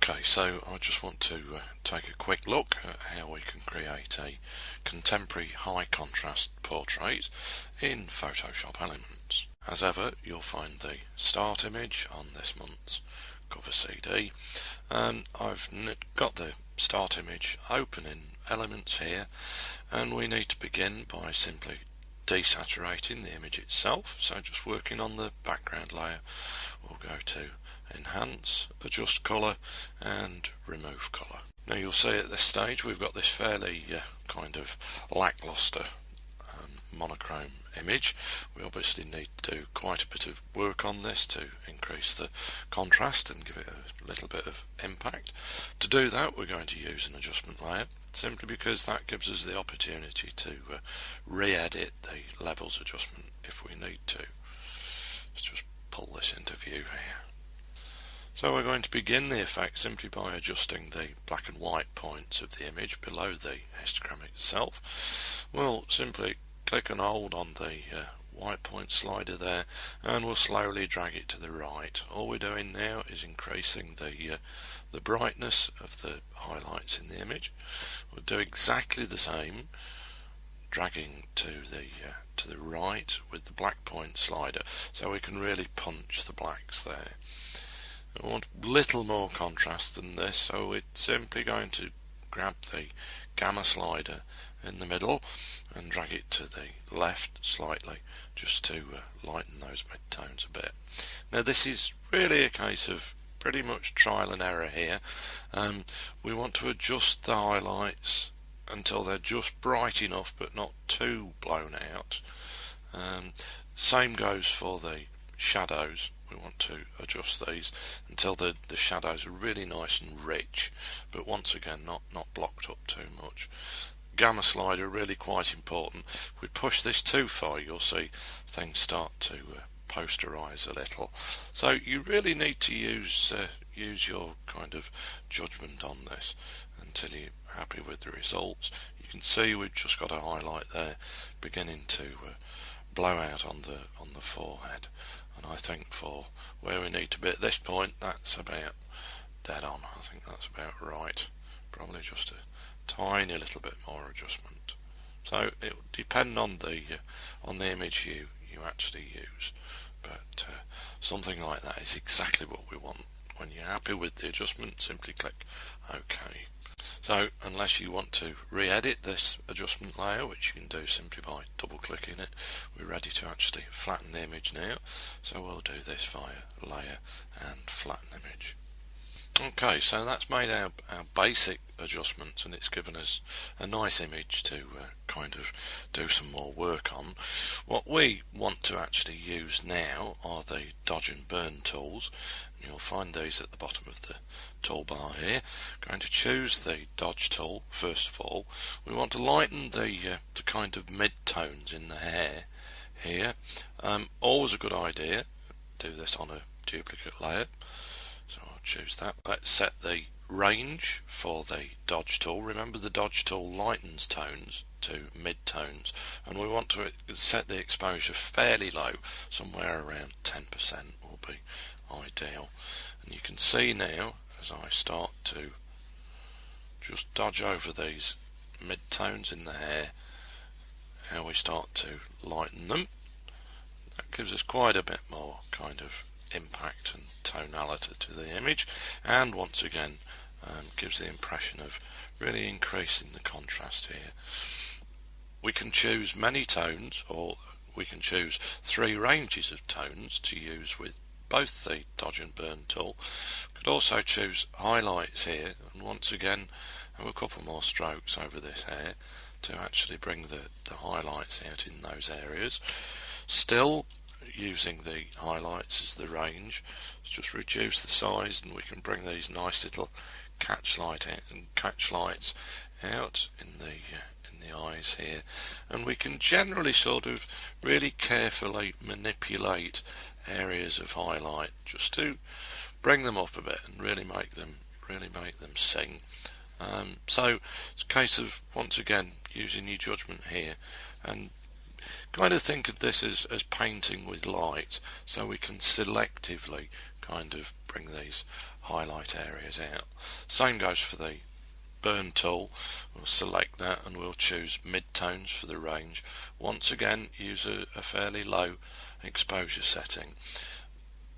Okay, so I just want to take a quick look at how we can create a contemporary high contrast portrait in Photoshop Elements. As ever, you'll find the start image on this month's cover CD. I've got the start image open in Elements here, and we need to begin by simply desaturating the image itself. So just working on the background layer, we'll go to Enhance, Adjust Colour and Remove Colour. Now you'll see at this stage we've got this fairly kind of lackluster monochrome image. We obviously need to do quite a bit of work on this to increase the contrast and give it a little bit of impact. To do that, we're going to use an adjustment layer, simply because that gives us the opportunity to re-edit the levels adjustment if we need to. Let's just pull this into view here. So we're going to begin the effect simply by adjusting the black and white points of the image below the histogram itself. We'll simply click and hold on the white point slider there, and we'll slowly drag it to the right. All we're doing now is increasing the brightness of the highlights in the image. We'll do exactly the same, dragging to the right with the black point slider, so we can really punch the blacks there. I want a little more contrast than this, so we're simply going to grab the gamma slider in the middle and drag it to the left slightly, just to lighten those mid-tones a bit. Now this is really a case of pretty much trial and error here. We want to adjust the highlights until they're just bright enough but not too blown out. Same goes for the shadows. We want to adjust these until the shadows are really nice and rich, but once again not blocked up too much. Gamma slider really quite important. If we push this too far, you'll see things start to posterize a little. So you really need to use your kind of judgment on this until you're happy with the results. You can see we've just got a highlight there beginning to blow out on the forehead. And I think for where we need to be at this point, that's about dead on. I think that's about right. Probably just a tiny little bit more adjustment. So it will depend on the image you actually use, but something like that is exactly what we want. When you're happy with the adjustment, simply click OK. So unless you want to re-edit this adjustment layer, which you can do simply by double clicking it, we're ready to actually flatten the image now. So we'll do this via layer and flatten image. Okay, so that's made our basic adjustments, and it's given us a nice image to kind of do some more work on. What we want to actually use now are the dodge and burn tools. You'll find these at the bottom of the toolbar here. Going to choose the dodge tool first of all. We want to lighten the kind of mid-tones in the hair here. Always a good idea. Do this on a duplicate layer. So I'll choose that. Let's set the range for the dodge tool. Remember, the dodge tool lightens tones to mid-tones, and we want to set the exposure fairly low, somewhere around 10% will be ideal. And you can see now, as I start to just dodge over these mid-tones in the hair, how we start to lighten them. That gives us quite a bit more kind of impact and tonality to the image, and once again gives the impression of really increasing the contrast here. We can choose many tones, or we can choose 3 ranges of tones to use with both the dodge and burn tool. We could also choose highlights here, and once again have a couple more strokes over this hair to actually bring the highlights out in those areas. Still using the highlights as the range, just reduce the size, and we can bring these nice little catch lights out in the eyes here, and we can generally sort of really carefully manipulate areas of highlight just to bring them up a bit and really make them sing. So it's a case of once again using your judgment here, and kind of think of this as painting with light, so we can selectively kind of bring these highlight areas out. Same goes for the burn tool. We'll select that and we'll choose mid-tones for the range. Once again, use a fairly low exposure setting.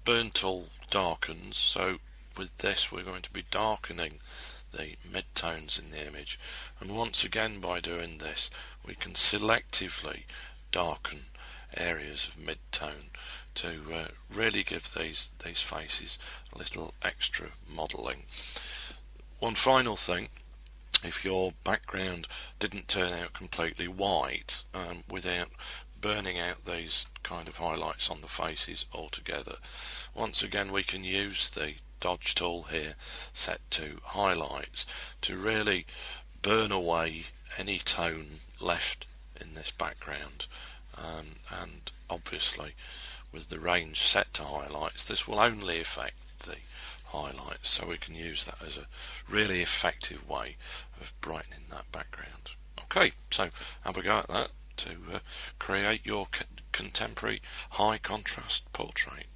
Burn tool darkens, so with this we're going to be darkening the mid-tones in the image, and once again by doing this we can selectively darken areas of mid-tone to really give these faces a little extra modelling. One final thing, if your background didn't turn out completely white without burning out these kind of highlights on the faces altogether, once again we can use the dodge tool here set to highlights to really burn away any tone left in this background, and obviously with the range set to highlights this will only affect the highlights, so we can use that as a really effective way of brightening that background. Okay, so have a go at that to create your contemporary high contrast portrait.